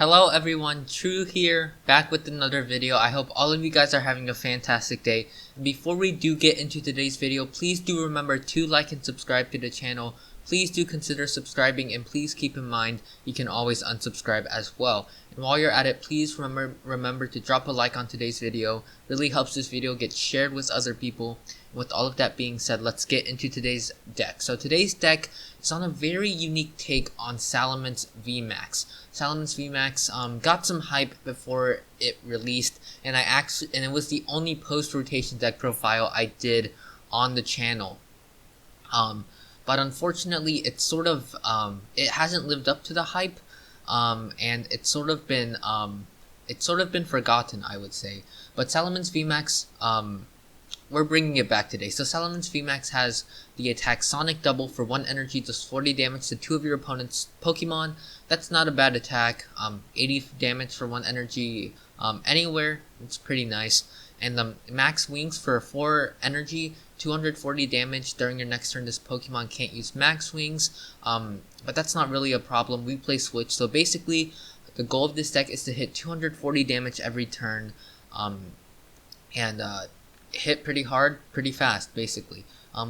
Hello everyone, True here, back with another video. I hope all of you guys are having a fantastic day. And before we do get into today's video, please do remember to like and subscribe to the channel. Please do consider subscribing, and please keep in mind you can always unsubscribe as well. And while you're at it, please remember to drop a like on today's video. Really helps this video get shared with other people. And with all of that being said, let's get into today's deck. So today's deck is on a very unique take on Salamence VMAX. Salamence VMAX got some hype before it released, and it was the only post-rotation deck profile I did on the channel. But unfortunately, it's sort of it hasn't lived up to the hype, and it's sort of been forgotten, I would say. But Salamence VMAX, we're bringing it back today. So Salamence VMAX has the attack Sonic Double for 1 energy, does 40 damage to 2 of your opponent's Pokemon. That's not a bad attack. 80 damage for 1 energy anywhere. It's pretty nice. And the max wings for 4 energy, 240 damage. During your next turn, this Pokemon can't use max wings. But that's not really a problem. We play Switch. So basically, the goal of this deck is to hit 240 damage every turn. And hit pretty hard, pretty fast, basically.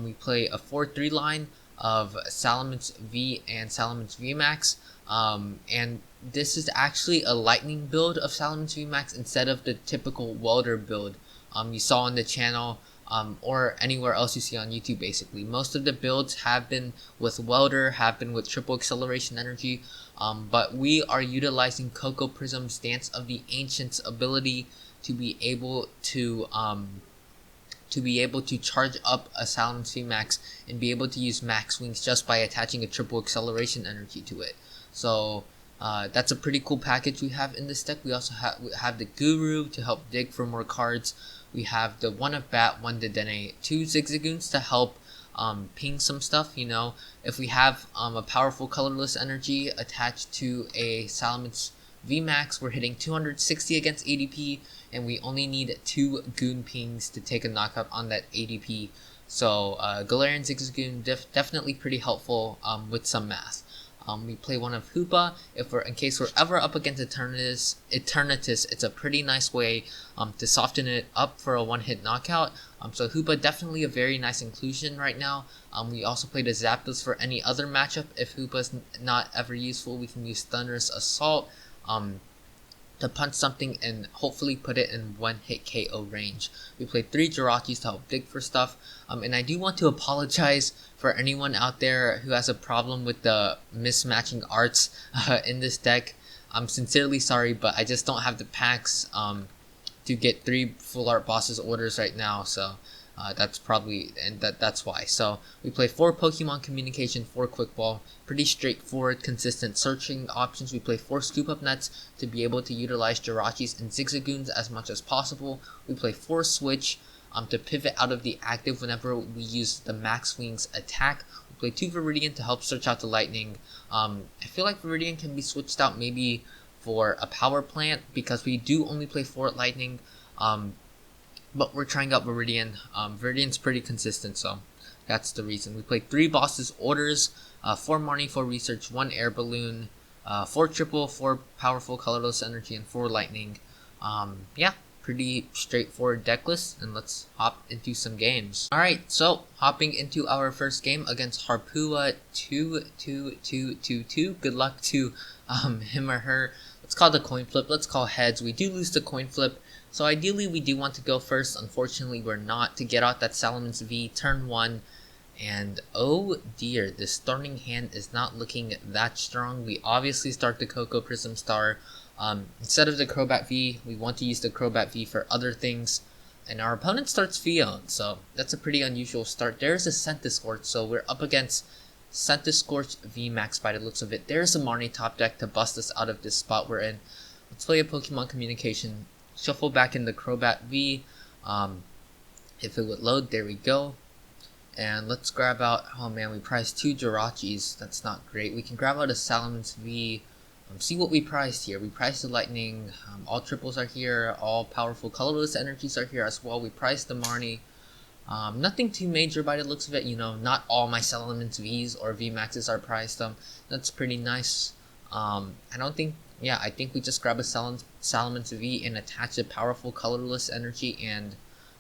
We play a 4-3 line of Salamence V and Salamence VMAX. And this is actually a lightning build of Salamence VMAX instead of the typical welder build you saw on the channel or anywhere else you see on YouTube. Basically, most of the builds have been with welder, have been with triple acceleration energy, but we are utilizing Koko Prism's Dance of the Ancients ability to be able to charge up a Salamence VMAX and be able to use max wings just by attaching a triple acceleration energy to it. So that's a pretty cool package we have in this deck. We also have the Guru to help dig for more cards. We have the 1 of Bat, 1 Dedenne, 2 Zigzagoons to help ping some stuff. You know, if we have a powerful colorless energy attached to a Salamence VMAX, we're hitting 260 against ADP, and we only need 2 Goon Pings to take a knockout on that ADP. So Galarian Zigzagoon definitely pretty helpful with some math. We play 1 of Hoopa in case we're ever up against Eternatus. It's a pretty nice way to soften it up for a 1-hit knockout. So Hoopa definitely a very nice inclusion right now. We also play the Zapdos for any other matchup. If Hoopa's not ever useful, we can use Thunderous Assault to punch something and hopefully put it in 1-hit KO range. We play 3 Jirachis to help dig for stuff. And I do want to apologize for anyone out there who has a problem with the mismatching arts in this deck. I'm sincerely sorry, but I just don't have the packs to get 3 full art bosses orders right now. So that's probably, and that's why. So we play 4 Pokemon Communication, 4 Quick Ball, pretty straightforward, consistent searching options. We play 4 Scoop Up Nets to be able to utilize Jirachis and Zigzagoons as much as possible. We play 4 Switch to pivot out of the active whenever we use the Max Wings attack. We play 2 Viridian to help search out the Lightning. I feel like Viridian can be switched out maybe for a Power Plant because we do only play 4 Lightning. But we're trying out Viridian. Viridian's pretty consistent, so that's the reason. We play 3 Bosses Orders, 4 Marnie, 4 Research, 1 Air Balloon, 4 Triple, 4 Powerful Colorless Energy, and 4 Lightning. Yeah, pretty straightforward deck list, and let's hop into some games. Alright, so hopping into our first game against Hoopa 2222. Good luck to him or her. Let's call the coin flip. Let's call heads. We do lose the coin flip. So ideally we do want to go first. Unfortunately we're not, to get out that Salamence V turn 1. And oh dear, this starting hand is not looking that strong. We obviously start the Koko Prism Star. Instead of the Crobat V, we want to use the Crobat V for other things. And our opponent starts Fion, so that's a pretty unusual start. There's a Centiskorch, so we're up against Centiskorch VMAX by the looks of it. There's a Marnie top deck to bust us out of this spot we're in. Let's play a Pokemon Communication. Shuffle back in the Crobat V. If it would load, there we go. And let's grab out, oh man, we priced 2 Jirachis. That's not great. We can grab out a Salamence V. See what we priced here. We priced the Lightning. All triples are here. All powerful colorless energies are here as well. We priced the Marnie. Nothing too major by the looks of it. You know, not all my Salamence Vs or VMAXs are priced. That's pretty nice. I don't think yeah, I think we just grab a Salamence V and attach a powerful colorless energy and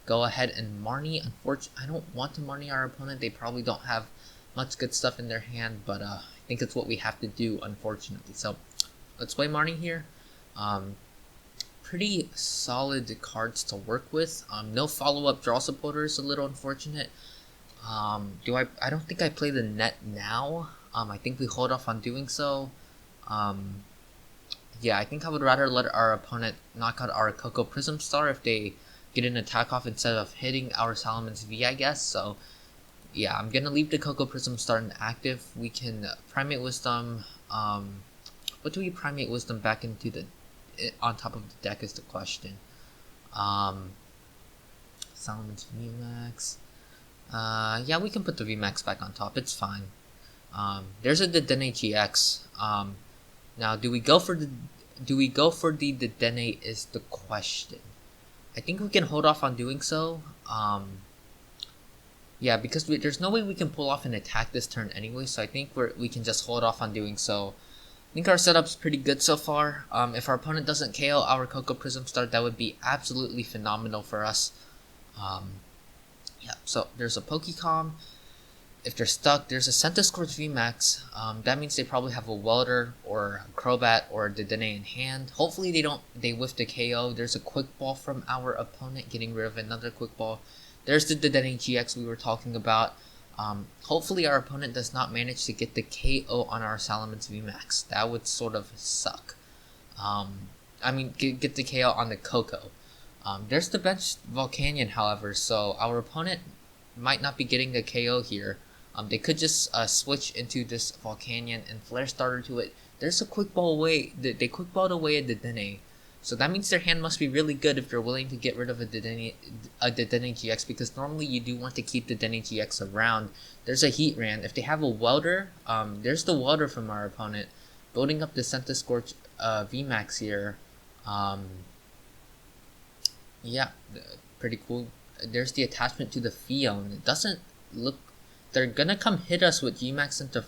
go ahead and Marnie. Unfortunately, I don't want to Marnie our opponent. They probably don't have much good stuff in their hand, but I think it's what we have to do, unfortunately. So let's play Marnie here. Pretty solid cards to work with. No follow-up draw supporter is a little unfortunate. I don't think I play the net now. I think we hold off on doing so. Yeah, I think I would rather let our opponent knock out our Koko Prism Star if they get an attack off instead of hitting our Salamence V, I guess. So yeah, I'm gonna leave the Koko Prism Star inactive. We can Primate Wisdom. What do we Primate Wisdom back into the on top of the deck is the question. Salamence VMAX. Yeah, we can put the VMAX back on top. It's fine. There's a Dedenne-GX. Now, do we go for the Dedenne is the question. I think we can hold off on doing so. Yeah, because there's no way we can pull off an attack this turn anyway, so I think we can just hold off on doing so. I think our setup's pretty good so far. If our opponent doesn't KO our Koko Prism Star, that would be absolutely phenomenal for us. Yeah, so there's a Pokecom. If they're stuck, there's a Centiskorch VMAX. That means they probably have a Welder or a Crobat or a Dedenne in hand. Hopefully they whiff the KO. There's a Quick Ball from our opponent, getting rid of another Quick Ball. There's the Dedenne-GX we were talking about. Hopefully our opponent does not manage to get the KO on our Salamence VMAX. That would sort of suck. I mean, get the KO on the Koko. There's the bench Volcanion, however, so our opponent might not be getting a KO here. They could just switch into this Volcanion and Flare Starter to it. There's a Quick Ball away. They Quick Balled away a Dedenne. So that means their hand must be really good if they're willing to get rid of a Dedenne-GX, because normally you do want to keep the Dedenne-GX around. There's a Heatran. If they have a Welder, there's the Welder from our opponent. Building up the Centiskorch VMAX here. Yeah, pretty cool. There's the attachment to the Fion. It doesn't look... They're gonna come hit us with GMAX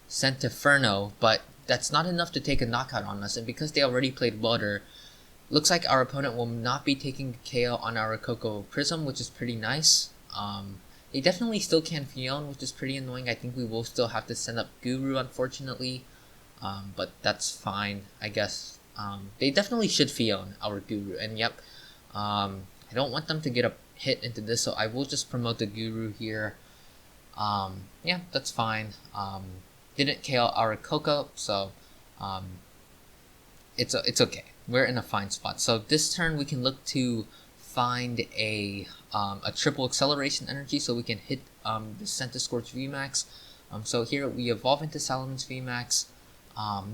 Centiferno, but that's not enough to take a knockout on us, and because they already played Welder, looks like our opponent will not be taking KO on our Koko Prism, which is pretty nice. They definitely still can Fion, which is pretty annoying. I think we will still have to send up Guru, unfortunately, but that's fine, I guess. They definitely should Fion our Guru, and yep, I don't want them to get a hit into this, so I will just promote the Guru here. Yeah, that's fine. Didn't KO our Koko, so it's okay. We're in a fine spot. So this turn we can look to find a triple acceleration energy, so we can hit the Centiskorch VMAX. So here we evolve into Salamence VMAX.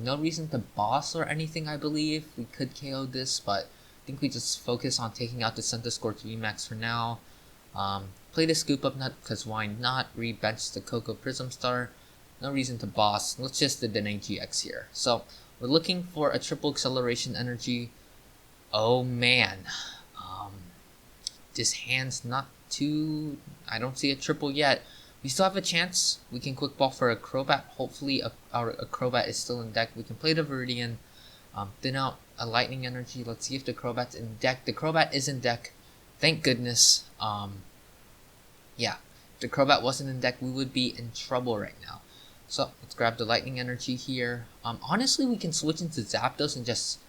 No reason to boss or anything, I believe. We could KO this, but I think we just focus on taking out the Centiskorch VMAX for now. Play the Scoop Up Net, because why not? Re-bench the Koko Prism Star. No reason to boss. Let's just the Dedenne-GX here. So we're looking for a triple acceleration energy. Oh man, this hand's not too... I don't see a triple yet. We still have a chance. We can Quick Ball for a Crobat. Hopefully a Crobat is still in deck. We can play the Viridian. Thin out a Lightning Energy. Let's see if the Crobat's in deck. The Crobat is in deck. Thank goodness. Yeah, if the Crobat wasn't in deck, we would be in trouble right now. So let's grab the Lightning Energy here. Honestly, we can switch into Zapdos and just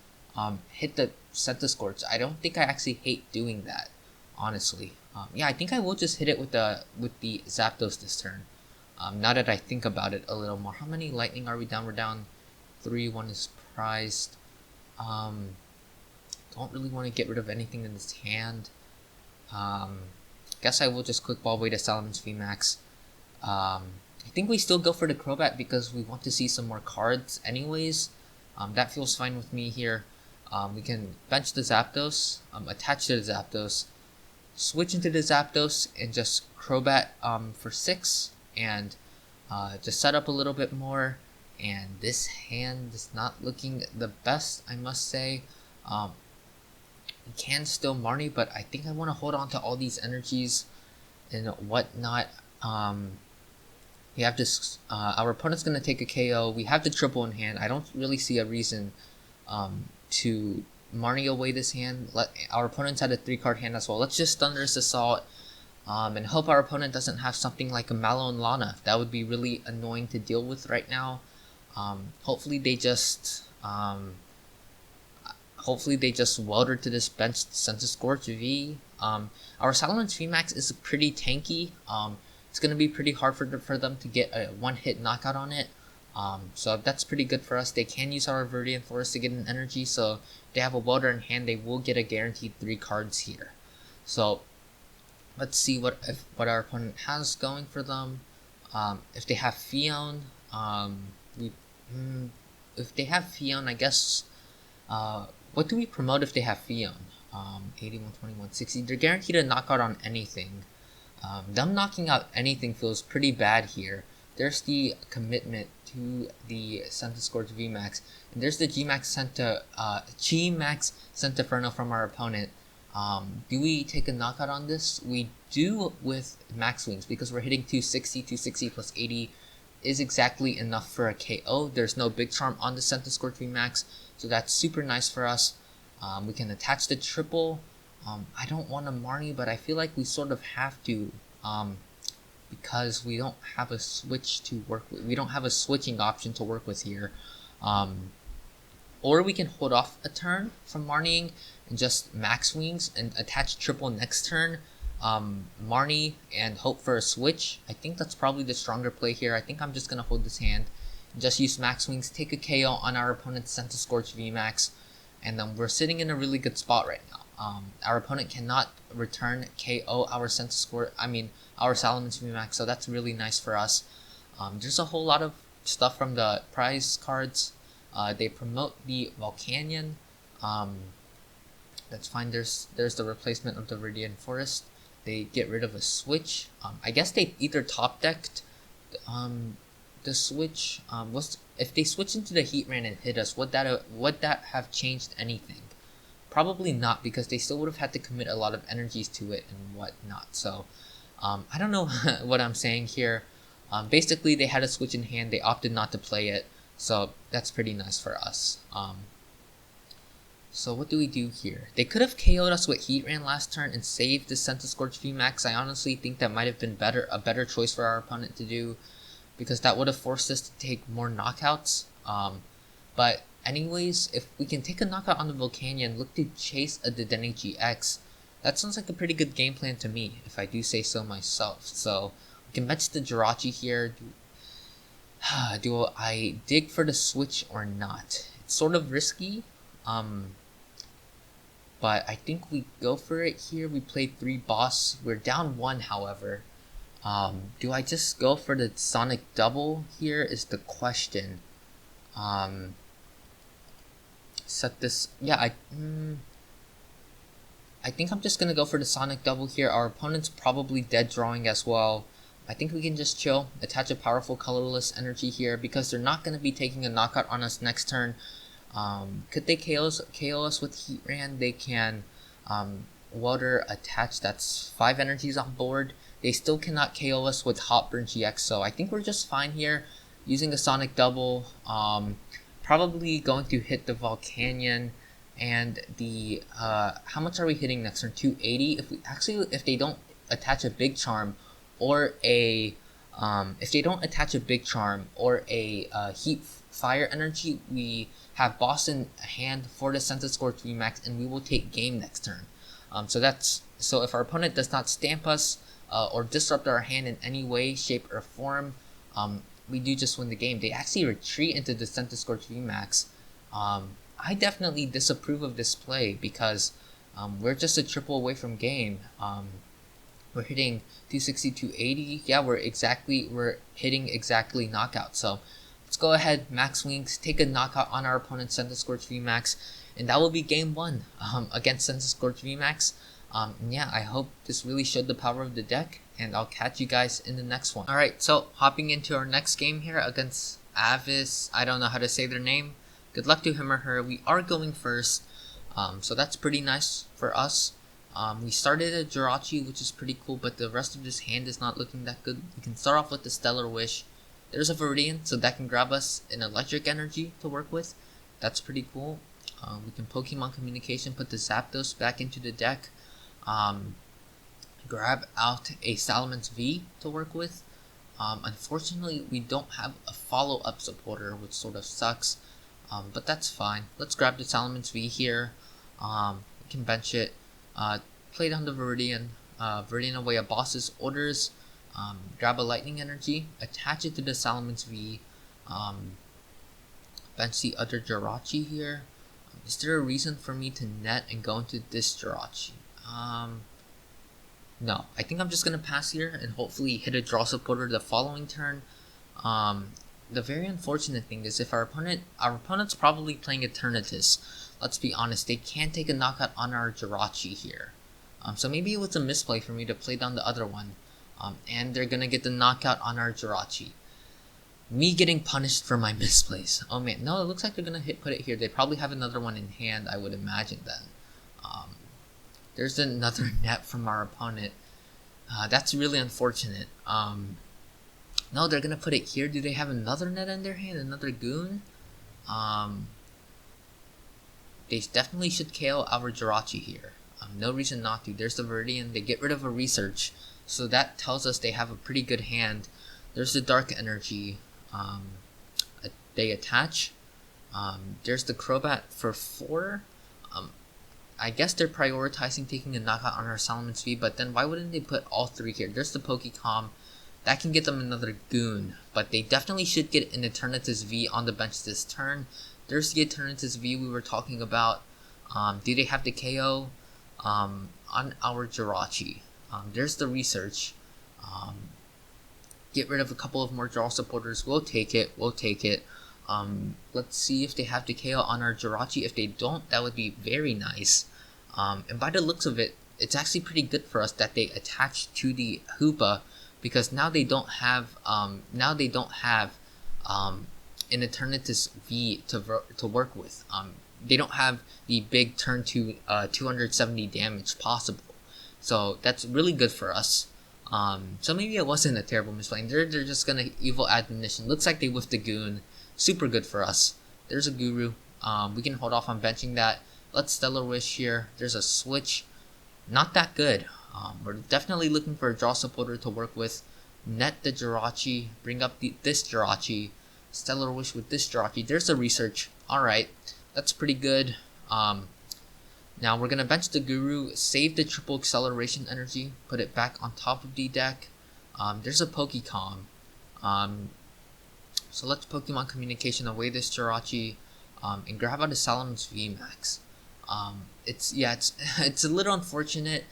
hit the Centiskorch. I don't think I actually hate doing that, honestly. Yeah, I think I will just hit it with the Zapdos this turn. Now that I think about it a little more. How many Lightning are we down? We're down 3. 1 is prized. Don't really want to get rid of anything in this hand. Guess I will just Quick Ball away to Salamence VMAX. I think we still go for the Crobat because we want to see some more cards anyways. That feels fine with me here. We can bench the Zapdos, attach to the Zapdos, switch into the Zapdos, and just Crobat for 6, and just set up a little bit more. And this hand is not looking the best, I must say. We can still Marnie, but I think I want to hold on to all these energies and whatnot. We have this, our opponent's going to take a KO. We have the triple in hand. I don't really see a reason to Marnie away this hand. Our opponents had a 3-card hand as well. Let's just Thunderous Assault and hope our opponent doesn't have something like a Mallow and Lana. That would be really annoying to deal with right now. Hopefully they just welder to this bench Scorch V. Our Salamence VMAX is pretty tanky. It's gonna be pretty hard for them to get a one-hit knockout on it. So that's pretty good for us. They can use our Viridian Forest to get an energy, so if they have a welder in hand, they will get a guaranteed 3 cards here. So let's see what our opponent has going for them. If they have Fion, if they have Fion, I guess, what do we promote if they have Fion? 81, 21, 60. They're guaranteed a knockout on anything. Them knocking out anything feels pretty bad here. There's the commitment to the Scorch VMAX, and there's the Gmax Sentiferno from our opponent. Do we take a knockout on this? We do with Max Wings, because we're hitting 260 plus 80 is exactly enough for a KO. There's no Big Charm on the Scorch VMAX, so that's super nice for us. We can attach the triple. I don't want a Marnie, but I feel like we sort of have to, because we don't have a switch to work with. We don't have a switching option to work with here. Or we can hold off a turn from Marnieing and just Max Wings and attach triple next turn, Marnie, and hope for a switch. I think that's probably the stronger play here. I think I'm just going to hold this hand and just use Max Wings, take a KO on our opponent's Scorch VMAX, and then we're sitting in a really good spot right now. Our opponent cannot return KO our our Salamence VMAX, so that's really nice for us. There's a whole lot of stuff from the prize cards. They promote the Volcanion. That's fine. There's the replacement of the Viridian Forest. They get rid of a switch. I guess they either top decked the switch. If they switch into the Heatran and hit us, would that have changed anything? Probably not, because they still would have had to commit a lot of energies to it and whatnot. So I don't know what I'm saying here. Basically, they had a switch in hand. They opted not to play it, so that's pretty nice for us. So what do we do here? They could have KO'd us with Heatran last turn and saved the Scorch VMAX. I honestly think that might have been a better choice for our opponent to do, because that would have forced us to take more knockouts. But anyways, if we can take a knockout on the Volcanion, look to chase a Dedenne-GX, that sounds like a pretty good game plan to me, if I do say so myself. So we can match the Jirachi here. Do I dig for the switch or not? It's sort of risky, but I think we go for it here. We played 3 boss. We're down 1, however. Do I just go for the Sonic Double here is the question. Set this. Yeah, I think I'm just gonna go for the Sonic Double here. Our opponent's probably dead drawing as well. I think we can just chill, attach a powerful colorless energy here, because they're not gonna be taking a knockout on us next turn. Could they KO us with Heatran? They can water attach. That's 5 energies on board. They still cannot KO us with Hotburn GX, so I think we're just fine here using a Sonic Double. Probably going to hit the Volcanion and the how much are we hitting next turn? 280. If they don't attach a Big Charm or a Heat Fire energy, we have Boss in hand for the Scorch VMAX, and we will take game next turn. So if our opponent does not stamp us or disrupt our hand in any way, shape, or form, we do just win the game. They actually retreat into the Scorch VMAX. I definitely disapprove of this play, because we're just a triple away from game. We're hitting 260, 280. Yeah, we're hitting exactly knockout. So let's go ahead, Max Wings, take a knockout on our opponent's Scorch VMAX, and that will be game 1 against Scorch VMAX. Yeah, I hope this really showed the power of the deck, and I'll catch you guys in the next one. Alright, so hopping into our next game here against Avis, I don't know how to say their name. Good luck to him or her. We are going first, so that's pretty nice for us. We started a Jirachi, which is pretty cool, but the rest of this hand is not looking that good. We can start off with the Stellar Wish. There's a Viridian, so that can grab us an electric energy to work with. That's pretty cool. We can Pokemon Communication, put the Zapdos back into the deck, grab out a Salamence V to work with. Unfortunately, we don't have a follow-up supporter, which sort of sucks, but that's fine. Let's grab the Salamence V here. We can bench it, play down the Viridian away a boss's orders, grab a Lightning Energy, attach it to the Salamence V, bench the other Jirachi here. Is there a reason for me to net and go into this Jirachi? No, I think I'm just gonna pass here and hopefully hit a draw supporter the following turn. The very unfortunate thing is if our opponent's probably playing Eternatus. Let's be honest, they can't take a knockout on our Jirachi here. So maybe it was a misplay for me to play down the other one. And they're gonna get the knockout on our Jirachi. Me getting punished for my misplays. Oh man, no, it looks like they're gonna put it here. They probably have another one in hand, I would imagine then. There's another net from our opponent. That's really unfortunate. No, they're gonna put it here. Do they have another net in their hand? Another goon? They definitely should KO our Jirachi here. No reason not to. There's the Viridian. They get rid of a research. So that tells us they have a pretty good hand. There's the Dark Energy. They attach. There's the Crobat for 4. I guess they're prioritizing taking a knockout on our Salamence V, but then why wouldn't they put all 3 here? There's the Pokécom. That can get them another goon, but they definitely should get an Eternatus V on the bench this turn. There's the Eternatus V we were talking about. Do they have the KO on our Jirachi? There's the research. Get rid of a couple of more draw supporters. We'll take it. Let's see if they have the KO on our Jirachi. If they don't, that would be very nice. And by the looks of it, it's actually pretty good for us that they attach to the Hoopa, because now they don't have an Eternatus V to work with. They don't have the big turn to 270 damage possible. So that's really good for us. So maybe it wasn't a terrible misplay. They're just gonna Evil Admonition. Looks like they whiffed the goon. Super good for us. There's a Guru. We can hold off on benching that. Let's Stellar Wish here. There's a switch. Not that good. We're definitely looking for a draw supporter to work with. Net the Jirachi. Bring up this Jirachi. Stellar Wish with this Jirachi. There's a research. Alright. That's pretty good. Now we're going to bench the Guru. Save the triple acceleration energy. Put it back on top of the deck. There's a Pokécom. So let's Pokemon Communication away this Jirachi. And grab out a Salamence VMAX. It's a little unfortunate.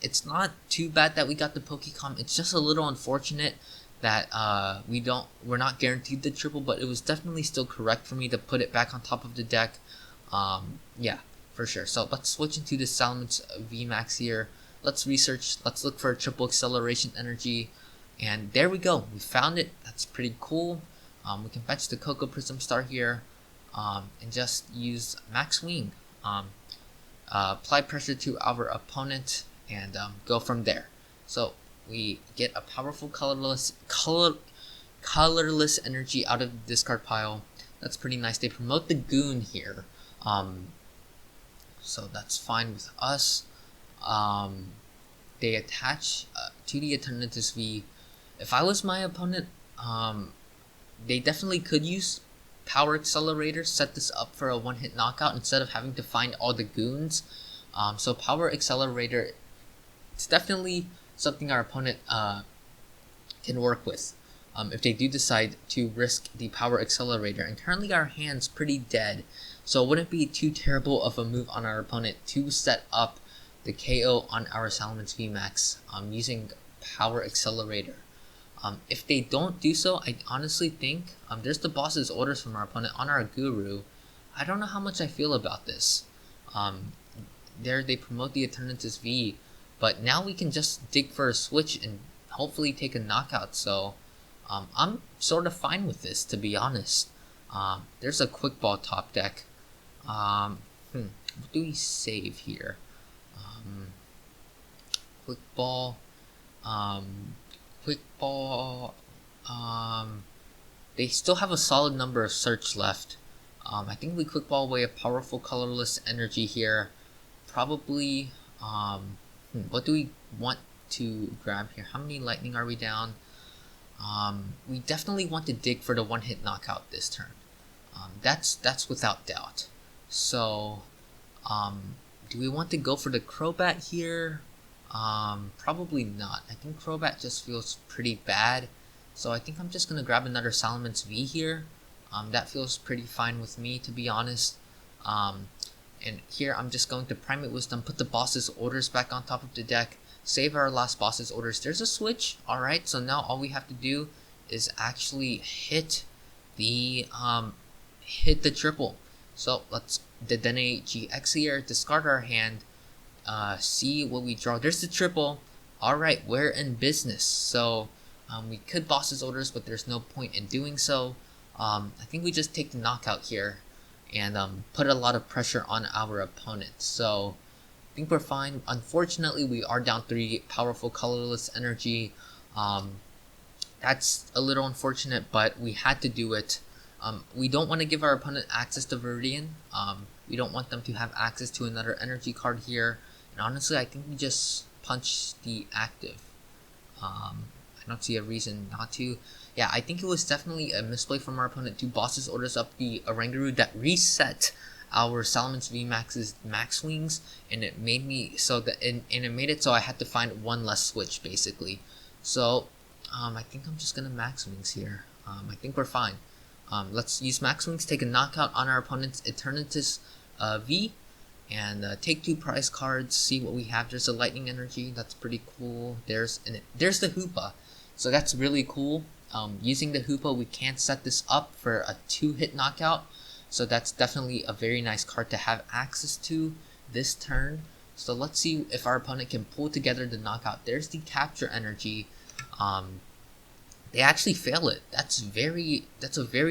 It's not too bad that we got the Pokécom. It's just a little unfortunate that we're not guaranteed the triple, but it was definitely still correct for me to put it back on top of the deck. Yeah, for sure. So let's switch into the Salamence VMAX here. Let's research. Let's look for a triple acceleration energy. And there we go. We found it. That's pretty cool. We can fetch the Coco Prism Star here, and just use Max Wing. Apply pressure to our opponent and go from there. So we get a powerful colorless energy out of the discard pile. That's pretty nice. They promote the Goon here, so that's fine with us. They attach to the Eternatus V. If I was my opponent, they definitely could use Power Accelerator, set this up for a one-hit knockout instead of having to find all the goons. So Power Accelerator, it's definitely something our opponent can work with if they do decide to risk the Power Accelerator. And currently our hand's pretty dead, so it wouldn't be too terrible of a move on our opponent to set up the KO on our Salamence VMAX using Power Accelerator. If they don't do so, I honestly think there's the boss's orders from our opponent on our Guru. I don't know how much I feel about this. There they promote the Eternatus V, but now we can just dig for a switch and hopefully take a knockout. So I'm sort of fine with this, to be honest. There's a Quick Ball top deck. What do we save here? Quick Ball. They still have a solid number of search left. I think we quick ball away a powerful colorless energy here. Probably, what do we want to grab here? How many lightning are we down? We definitely want to dig for the one-hit knockout this turn. That's without doubt. So, do we want to go for the Crobat here? Probably not. I think Crobat just feels pretty bad. So I think I'm just gonna grab another Salamence V here. That feels pretty fine with me, to be honest. And here I'm just going to Primate Wisdom, put the boss's orders back on top of the deck, save our last boss's orders. There's a switch. Alright, so now all we have to do is actually hit the triple. So let's Dedenne-GX here, discard our hand, see what we draw. There's the triple. Alright, we're in business. So we could boss's orders, but there's no point in doing so. I think we just take the knockout here and put a lot of pressure on our opponent. So I think we're fine. Unfortunately, we are down 3 powerful colorless energy. That's a little unfortunate, but we had to do it. We don't want to give our opponent access to Viridian. We don't want them to have access to another energy card here. And honestly, I think we just punch the active. I don't see a reason not to. Yeah, I think it was definitely a misplay from our opponent to boss's orders up the Oranguru that reset our Salamence VMAX's max wings, and it made me so that and it made it so I had to find one less switch basically. So I think I'm just gonna max wings here. I think we're fine. Let's use max wings, take a knockout on our opponent's Eternatus V, and take 2 prize cards, see what we have. There's a lightning energy, that's pretty cool. There's the Hoopa, so that's really cool. Using the Hoopa, we can set this up for a 2-hit knockout, so that's definitely a very nice card to have access to this turn. So let's see if our opponent can pull together the knockout. There's the capture energy. They actually fail it. That's a very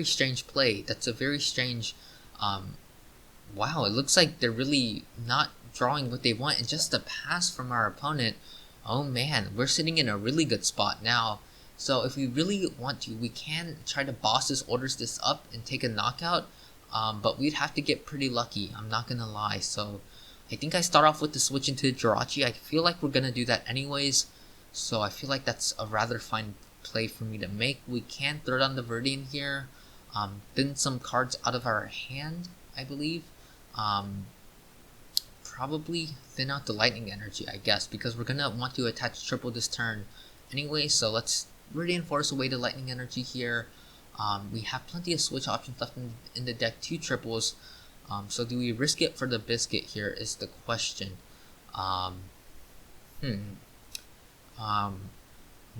strange play. That's a very strange. Wow, it looks like they're really not drawing what they want, and just a pass from our opponent. Oh man, we're sitting in a really good spot now. So if we really want to, we can try to boss's orders this up and take a knockout, but we'd have to get pretty lucky, I'm not gonna lie. So I think I start off with the switch into Jirachi. I feel like we're gonna do that anyways, so I feel like that's a rather fine play for me to make. We can throw down the Viridian here, thin some cards out of our hand, I believe. Probably thin out the lightning energy, I guess, because we're gonna want to attach triple this turn anyway. So let's Viridian Forest away the lightning energy here. We have plenty of switch options left in the deck, 2 triples. So do we risk it for the biscuit here is the question. I'm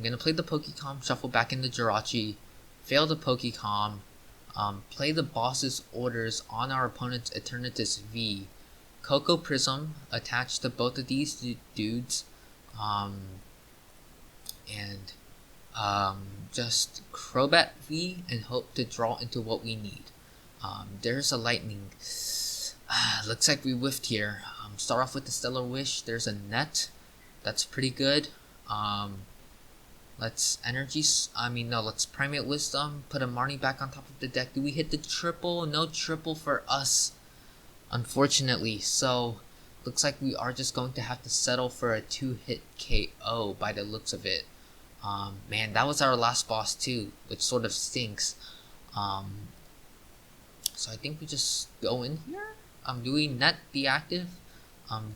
gonna play the Pokécom, shuffle back into Jirachi, fail the Pokécom, play the boss's orders on our opponent's Eternatus V, Koko Prism attached to both of these dudes, and just Crobat V and hope to draw into what we need. There's a lightning. Looks like we whiffed here. Start off with the Stellar Wish. There's a net. That's pretty good. Let's let's Primate Wisdom, put a Marnie back on top of the deck. Do we hit the triple? No triple for us, unfortunately. So looks like we are just going to have to settle for a 2-hit KO by the looks of it. Man, that was our last boss too, which sort of stinks. So I think we just go in here. Do we net the active?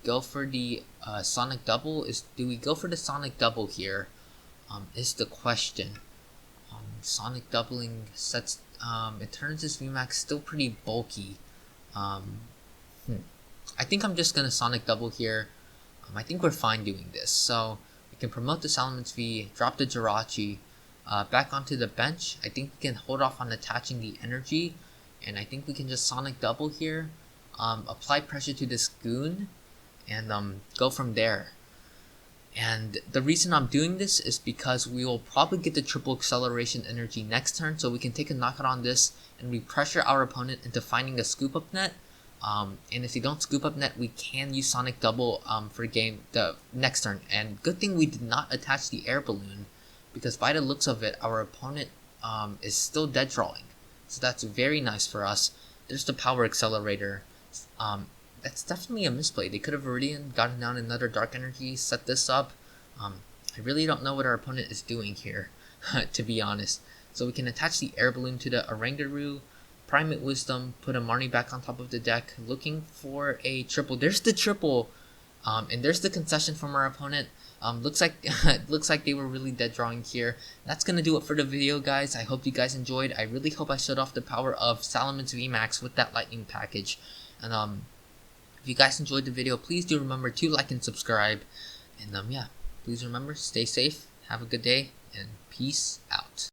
Go for the Sonic Double? Do we go for the Sonic Double here? Is the question. Sonic doubling sets Eternatus VMAX still pretty bulky. I think I'm just gonna Sonic Double here. I think we're fine doing this. So we can promote the Salamence V, drop the Jirachi, back onto the bench. I think we can hold off on attaching the energy, and I think we can just Sonic Double here, apply pressure to this goon, and go from there. And the reason I'm doing this is because we will probably get the triple acceleration energy next turn, so we can take a knockout on this and we pressure our opponent into finding a Scoop Up Net. And if they don't Scoop Up Net, we can use Sonic Double for the next turn. And good thing we did not attach the Air Balloon, because by the looks of it, our opponent is still dead drawing. So that's very nice for us. there's the Power Accelerator. That's definitely a misplay. They could have Viridian, gotten down another Dark Energy, set this up. I really don't know what our opponent is doing here, to be honest. So we can attach the Air Balloon to the Oranguru, Primate Wisdom, put a Marnie back on top of the deck, looking for a triple. There's the triple, and there's the concession from our opponent. Looks like they were really dead drawing here. That's gonna do it for the video, guys. I hope you guys enjoyed. I really hope I showed off the power of Salamence VMAX with that lightning package. And if you guys enjoyed the video, please do remember to like and subscribe. And yeah, please remember, stay safe, have a good day, and peace out.